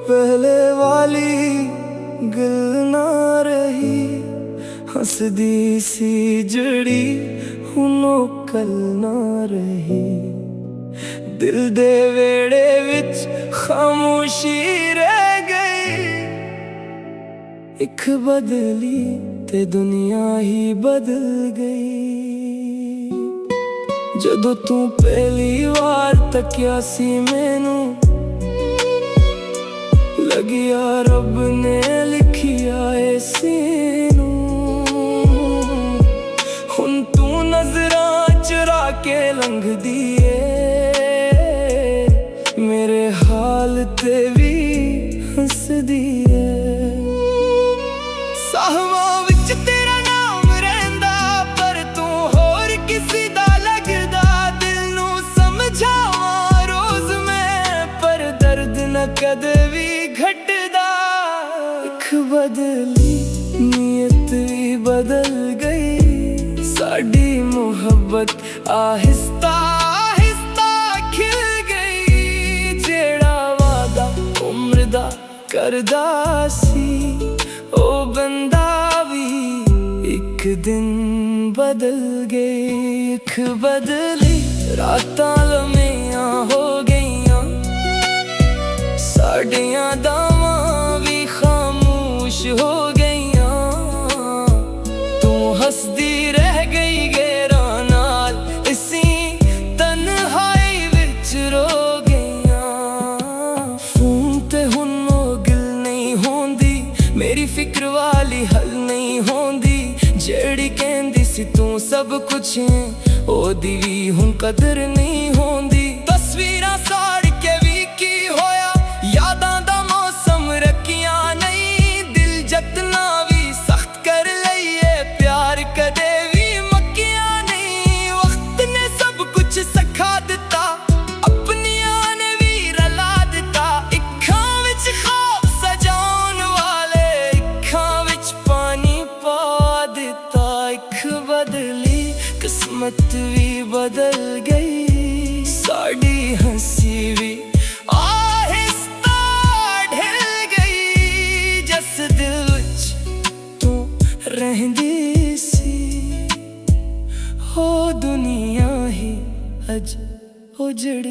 पहले वाली गल ना रही, हंसदी सी जड़ी हुनो कल ना रही। दिल दे वेड़े विच खामोशी रह गई, एक बदली ते दुनिया ही बदल गई। जदों तू पहली बार तकिया सी मैनू, लगिया रब ने लिखिया इसी नू। हुण तू नजरां चुरा के लंघदी ए, मेरे हाल ते भी हंसदी ए। साहवां विच तेरा नाम रहिंदा, पर तू होर किसी दा लगदा। दिल नू समझावां रोज मैं, पर दर्द न कदे भी घटदा। एक बदली नीयत भी बदल गई, साडी मुहब्बत आहिस्ता आहिस्ता खिल गई। जेड़ा वादा उम्र दा करदा सी, ओ बंदा भी एक दिन बदल गए। एक बदली रातां लम्मियां हो गईयां, साडियां दावां भी खामोश हो गईयां। तू हंसदी रह गई गैरां नाल, इसी तन्हाई विच रो गईयां। फोन ते हुण ओ गिल नहीं होंदी, मेरी फिक्र वाली हल नहीं होंदी। जेड़ी कहंदी सी तू सब कुछ है, ओदी भी हुण कदर नहीं होंदी। तस्वीरां साड़ के भी की होया, यादां दा मौसम रखियां नहीं। दिल जतना भी सख्त कर लईए, प्यार कदे भी मक्कियां नहीं। वक्त ने सब कुछ सिखा दिता, अपनियां ने भी रला दिता। अखां विच ख्वाब सजाउण वाले, अखां विच पानी पा दिता। एक बदली किस्मत भी बदल गई, साडी हंसी भी आहिस्ता ढल गई। जिस दिल विच तू रहिंदी सी, हो दुनिया ही अज उजड़